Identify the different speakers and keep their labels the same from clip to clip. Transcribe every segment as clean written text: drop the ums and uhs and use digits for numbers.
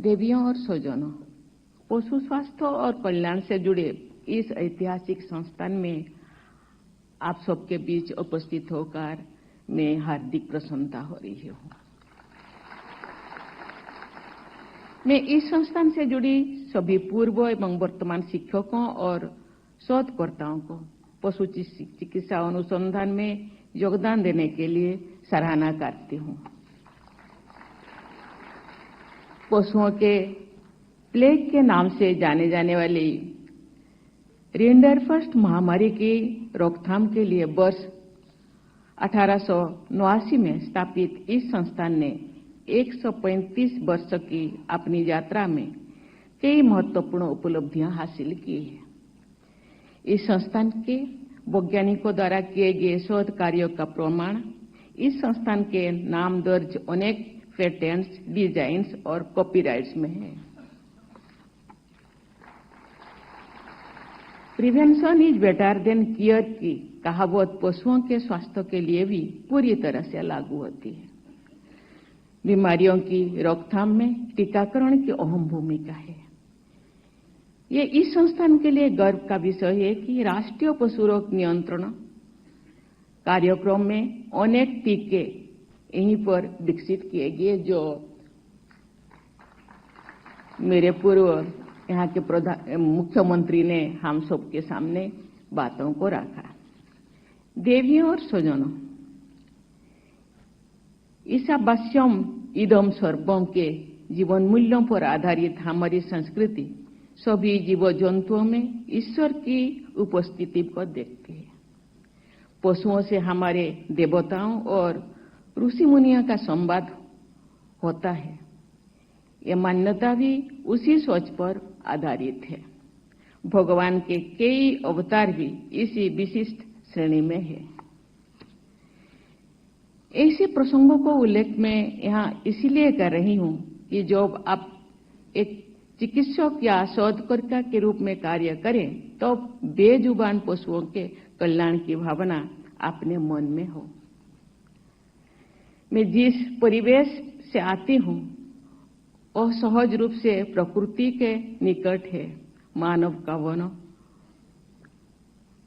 Speaker 1: देवियों और स्वजनों, पशु स्वास्थ्य और कल्याण से जुड़े इस ऐतिहासिक संस्थान में आप सबके बीच उपस्थित होकर मैं हार्दिक प्रसन्नता हो रही हूँ। मैं इस संस्थान से जुड़ी सभी पूर्व एवं वर्तमान शिक्षकों और शोधकर्ताओं को पशु चिकित्सा अनुसंधान में योगदान देने के लिए सराहना करती हूँ। पशुओं के प्लेग के नाम से जाने जाने वाली रिंडरफस्ट महामारी की रोकथाम के लिए वर्ष 1889 में स्थापित इस संस्थान ने 135 वर्ष की अपनी यात्रा में कई महत्वपूर्ण उपलब्धियां हासिल की हैं। इस संस्थान के वैज्ञानिकों द्वारा किए गए शोध कार्यों का प्रमाण इस संस्थान के नाम दर्ज अनेक पेटेंट्स, डिजाइन्स और कॉपीराइट्स में है। Prevention is better than care की कहावत पशुओं के स्वास्थ्य के लिए भी पूरी तरह से लागू होती है। बीमारियों की रोकथाम में टीकाकरण की अहम भूमिका है। ये इस संस्थान के लिए गर्व का विषय है कि राष्ट्रीय पशु रोग नियंत्रण कार्यक्रम में अनेक टीके यहीं पर विकसित किए गए, जो मेरे पूर्व यहाँ के मुख्यमंत्री ने हम सबके सामने बातों को रखा। देवियों और स्वजनों, ईशावास्यम इदम सर्वम के जीवन मूल्यों पर आधारित हमारी संस्कृति सभी जीव जंतुओं में ईश्वर की उपस्थिति को देखती है। पशुओं से हमारे देवताओं और ऋषि मुनियों का संवाद होता है। ये मान्यता भी उसी सोच पर आधारित है। भगवान के कई अवतार भी इसी विशिष्ट श्रेणी में है। ऐसे प्रसंगों को उल्लेख मैं यहाँ इसलिए कर रही हूँ कि जब आप एक चिकित्सक या शोधकर्ता के रूप में कार्य करें तो बेजुबान पशुओं के कल्याण की भावना अपने मन में हो। मैं जिस परिवेश से आती हूँ वह सहज रूप से प्रकृति के निकट है। मानव का वन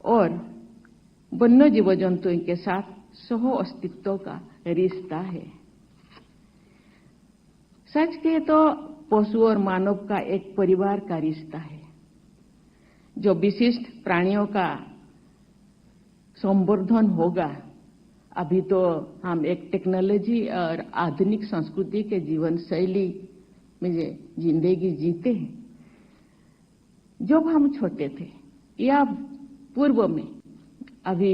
Speaker 1: और वन्य जीव जंतुओं के साथ सह अस्तित्व का रिश्ता है। सच कहे तो पशु और मानव का एक परिवार का रिश्ता है, जो विशिष्ट प्राणियों का संवर्धन होगा। अभी तो हम एक टेक्नोलॉजी और आधुनिक संस्कृति के जीवन शैली में जिंदगी जीते हैं। जब हम छोटे थे या पूर्व में अभी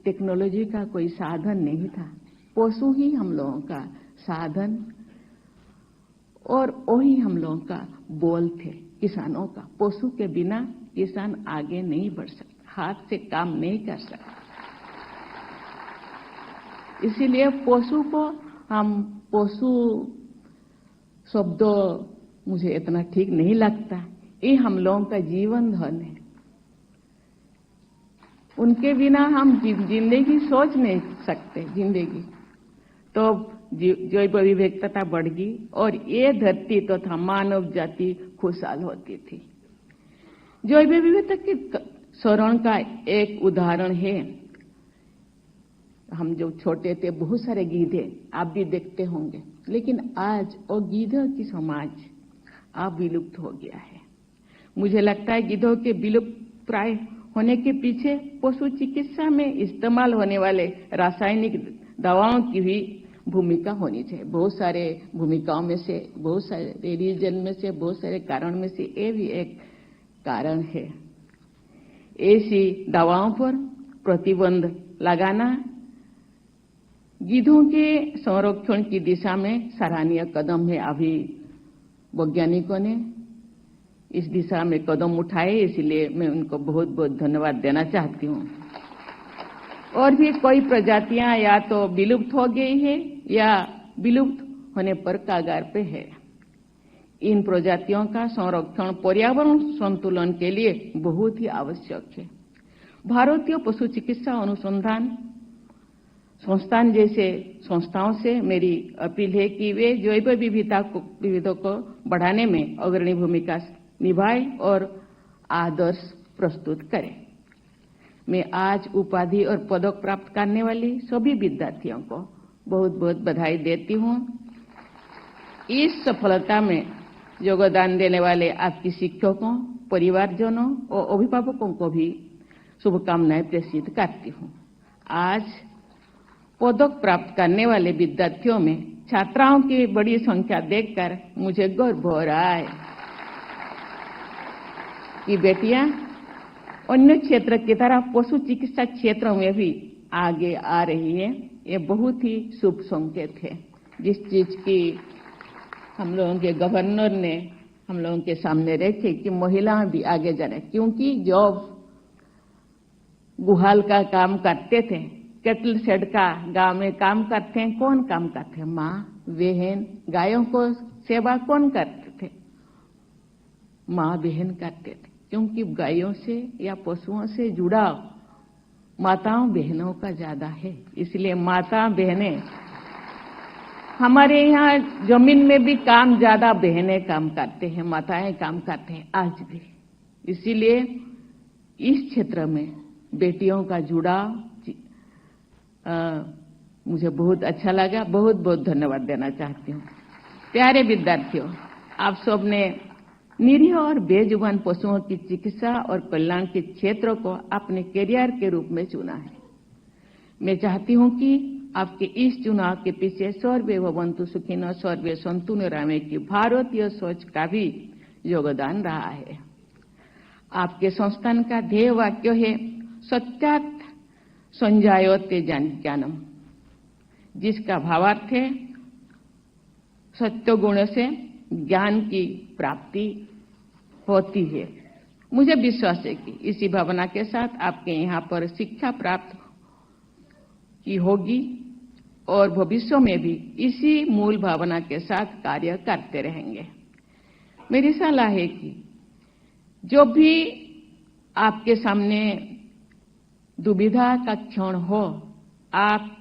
Speaker 1: टेक्नोलॉजी का कोई साधन नहीं था, पशु ही हम लोगों का साधन और वही हम लोगों का बोल थे किसानों का। पशु के बिना किसान आगे नहीं बढ़ सकता, हाथ से काम नहीं कर सकता। इसीलिए पशु को हम पशु शब्द मुझे इतना ठीक नहीं लगता। ये हम लोगों का जीवन धन है। उनके बिना हम जिंदगी सोच नहीं सकते। जिंदगी तो जैव विविधता बढ़गी और ये धरती तथा मानव जाति खुशहाल होती थी। जैव विविधता के शरण का एक उदाहरण है, हम जब छोटे थे बहुत सारे गीधे आप भी देखते होंगे, लेकिन आज वो गीधों की समाज अब विलुप्त हो गया है। मुझे लगता है गीधों के विलुप्त प्राय होने के पीछे पशु चिकित्सा में इस्तेमाल होने वाले रासायनिक दवाओं की भी भूमिका होनी चाहिए। बहुत सारे भूमिकाओं में से, बहुत सारे रीजन में से, बहुत सारे कारण में से ये भी एक कारण है। ऐसी दवाओं पर प्रतिबंध लगाना गीधों के संरक्षण की दिशा में सराहनीय कदम है। अभी वैज्ञानिकों ने इस दिशा में कदम उठाए, इसलिए मैं उनको बहुत बहुत धन्यवाद देना चाहती हूँ। और भी कोई प्रजातियां या तो विलुप्त हो गई है या विलुप्त होने पर कगार पे है। इन प्रजातियों का संरक्षण पर्यावरण संतुलन के लिए बहुत ही आवश्यक है। भारतीय पशु चिकित्सा अनुसंधान संस्थान जैसे संस्थाओं से मेरी अपील है कि वे जैव विविधता को बढ़ाने में अग्रणी भूमिका निभाएं और आदर्श प्रस्तुत करें। मैं आज उपाधि और पदक प्राप्त करने वाली सभी विद्यार्थियों को बहुत बहुत बधाई देती हूं। इस सफलता में योगदान देने वाले आपके शिक्षकों, परिवारजनों और अभिभावकों को भी शुभकामनाएं प्रेषित करती हूं। आज पदक प्राप्त करने वाले विद्यार्थियों में छात्राओं की बड़ी संख्या देखकर मुझे गर्व हो रहा है कि बेटियां अन्य क्षेत्र की तरह पशु चिकित्सा क्षेत्र में भी आगे आ रही है। ये बहुत ही शुभ संकेत है। जिस चीज की हम लोगों के गवर्नर ने हम लोगों के सामने रखे कि महिलाएं भी आगे जाए, क्योंकि जब गुहाल का काम करते थे, कैटल शेड का गांव में काम करते हैं, कौन काम करते हैं? माँ, बहन। गायों को सेवा कौन करते थे? माँ बहन करते थे, क्योंकि गायों से या पशुओं से जुड़ाव माताओं बहनों का ज्यादा है। इसलिए माता बहनें, हमारे यहाँ जमीन में भी काम ज्यादा बहनें काम करते हैं, माताएं काम करते हैं आज भी। इसीलिए इस क्षेत्र में बेटियों का जुड़ाव मुझे बहुत अच्छा लगा। बहुत बहुत धन्यवाद देना चाहती हूँ। प्यारे विद्यार्थियों, आप सबने निरीह और बेजुबान पशुओं की चिकित्सा और कल्याण के क्षेत्र को अपने करियर के रूप में चुना है। मैं चाहती हूं कि आपके इस चुनाव के पीछे सर्वे भवन्तु सुखिनः सर्वे सन्तु निरामय की भारतीय सोच का भी योगदान रहा है। आपके संस्थान का ध्येय वाक्य है सत्यात् संजायते ज्ञानम, जिसका भावार्थ है सत्य गुण से ज्ञान की प्राप्ति होती है। मुझे विश्वास है कि इसी भावना के साथ आपके यहाँ पर शिक्षा प्राप्त की होगी और भविष्य में भी इसी मूल भावना के साथ कार्य करते रहेंगे। मेरी सलाह है कि जो भी आपके सामने दुविधा का क्षण हो, आप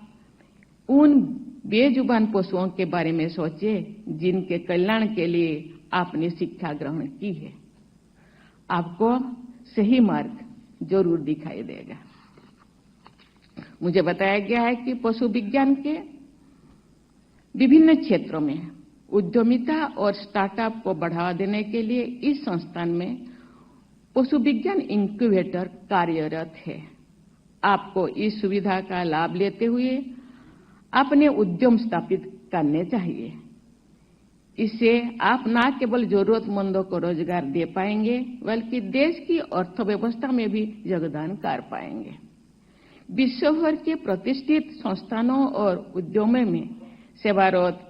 Speaker 1: उन बेजुबान पशुओं के बारे में सोचिए जिनके कल्याण के लिए आपने शिक्षा ग्रहण की है। आपको सही मार्ग जरूर दिखाई देगा। मुझे बताया गया है कि पशु विज्ञान के विभिन्न क्षेत्रों में उद्यमिता और स्टार्टअप को बढ़ावा देने के लिए इस संस्थान में पशु विज्ञान इंक्यूबेटर कार्यरत है। आपको इस सुविधा का लाभ लेते हुए अपने उद्यम स्थापित करने चाहिए। इससे आप न केवल जरूरतमंदों को रोजगार दे पाएंगे, बल्कि देश की अर्थव्यवस्था में भी योगदान कर पाएंगे। विश्व भर के प्रतिष्ठित संस्थानों और उद्यमों में सेवारत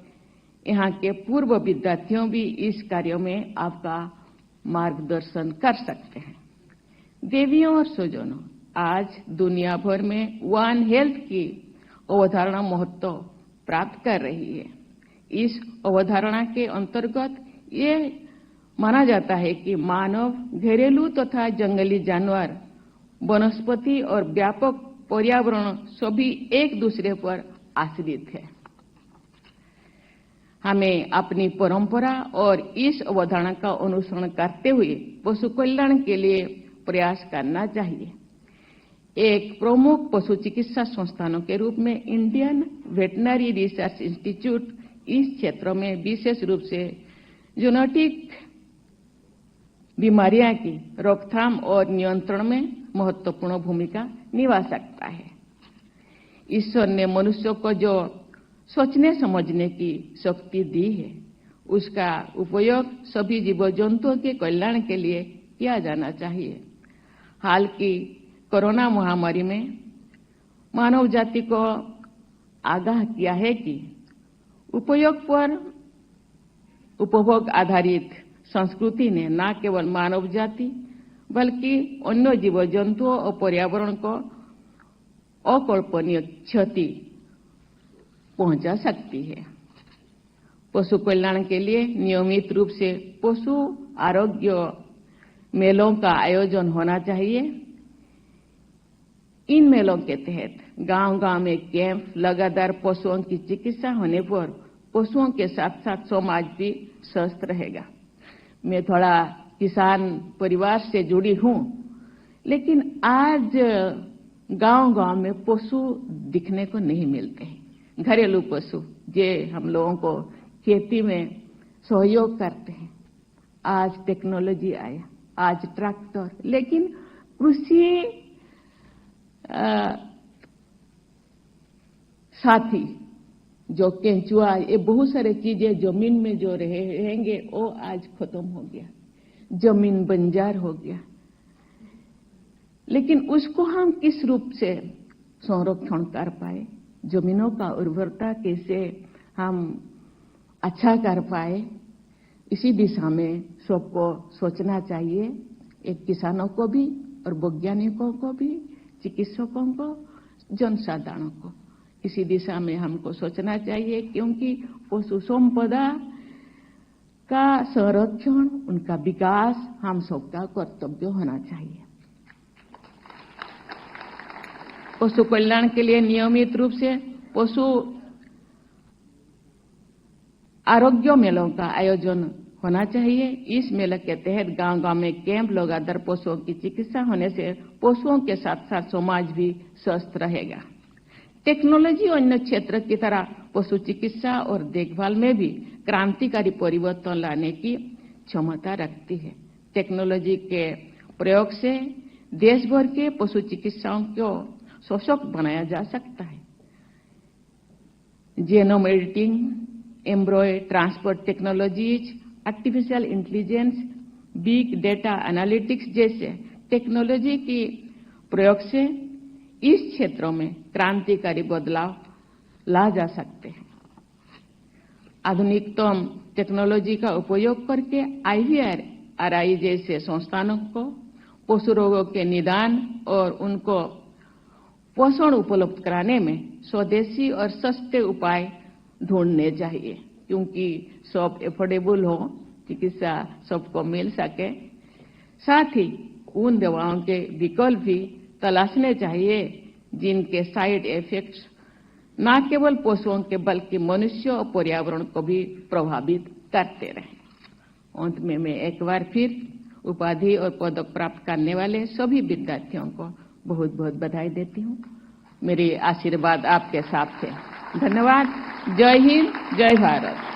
Speaker 1: यहाँ के पूर्व विद्यार्थियों भी इस कार्य में आपका मार्गदर्शन कर सकते हैं। देवियों और स्वजनों, आज दुनिया भर में वन हेल्थ की अवधारणा महत्व प्राप्त कर रही है। इस अवधारणा के अंतर्गत ये माना जाता है कि मानव, घरेलू तथा जंगली जानवर, वनस्पति और व्यापक पर्यावरण सभी एक दूसरे पर आश्रित है। हमें अपनी परंपरा और इस अवधारणा का अनुसरण करते हुए पशु कल्याण के लिए प्रयास करना चाहिए। एक प्रमुख पशु चिकित्सा संस्थानों के रूप में इंडियन वेटनरी रिसर्च इंस्टीट्यूट इस क्षेत्र में विशेष रूप से जेनेटिक बीमारियां की रोकथाम और नियंत्रण में महत्वपूर्ण भूमिका निभा सकता है। ईश्वर ने मनुष्य को जो सोचने समझने की शक्ति दी है, उसका उपयोग सभी जीव जंतुओं के कल्याण के लिए किया जाना चाहिए। हाल की कोरोना महामारी में मानव जाति को आगाह किया है कि उपभोग आधारित संस्कृति ने न केवल मानव जाति बल्कि अन्य जीव जंतुओं और पर्यावरण को अकल्पनीय क्षति पहुंचा सकती है। पशु कल्याण के लिए नियमित रूप से पशु आरोग्य मेलों का आयोजन होना चाहिए। इन मेलों के तहत गांव-गांव में कैंप, लगातार पशुओं की चिकित्सा होने पर पशुओं के साथ साथ समाज भी स्वस्थ रहेगा। मैं थोड़ा किसान परिवार से जुड़ी हूं, लेकिन आज गांव-गांव में पशु दिखने को नहीं मिलते हैं। घरेलू पशु जे हम लोगों को खेती में सहयोग करते हैं। आज टेक्नोलॉजी आया, आज ट्रैक्टर, लेकिन कृषि साथी जो केंचुआ, ये बहुत सारी चीजें जमीन में जो रहेंगे वो आज खत्म हो गया, जमीन बंजर हो गया। लेकिन उसको हम किस रूप से संरक्षण कर पाए, जमीनों का उर्वरता कैसे हम अच्छा कर पाए, इसी दिशा में सबको सोचना चाहिए। एक किसानों को भी और वैज्ञानिकों को भी, चिकित्सकों को, जनसाधारण को इसी दिशा में हमको सोचना चाहिए, क्योंकि पशु संपदा का संरक्षण, उनका विकास हम सबका कर्तव्य होना चाहिए। पशु कल्याण के लिए नियमित रूप से पशु आरोग्य मेलों का आयोजन होना चाहिए। इस मेले के तहत गांव-गांव में कैंप लगातार पशुओं की चिकित्सा होने से पशुओं के साथ साथ समाज भी स्वस्थ रहेगा। टेक्नोलॉजी अन्य क्षेत्र की तरह पशु चिकित्सा और देखभाल में भी क्रांतिकारी परिवर्तन लाने की क्षमता रखती है। टेक्नोलॉजी के प्रयोग से देश भर के पशु चिकित्साओं को सशक्त बनाया जा सकता है। Genome editing, एम्ब्रॉय transport technologies, artificial intelligence, big data analytics जैसे टेक्नोलॉजी की प्रयोग से इस क्षेत्रों में क्रांतिकारी बदलाव ला जा सकते हैं। आधुनिकतम टेक्नोलॉजी का उपयोग करके IVRI जैसे संस्थानों को पशु रोगों के निदान और उनको पोषण उपलब्ध कराने में स्वदेशी और सस्ते उपाय ढूंढने चाहिए, क्योंकि सब एफोर्डेबल हो, चिकित्सा सबको मिल सके। साथ ही उन दवाओं के विकल्प भी तलाशने चाहिए जिनके साइड इफेक्ट्स न केवल पशुओं के बल्कि मनुष्य और पर्यावरण को भी प्रभावित करते रहे। अंत में मैं एक बार फिर उपाधि और पदक प्राप्त करने वाले सभी विद्यार्थियों को बहुत बहुत बधाई देती हूँ। मेरी आशीर्वाद आपके साथ है। धन्यवाद। जय हिंद, जय भारत।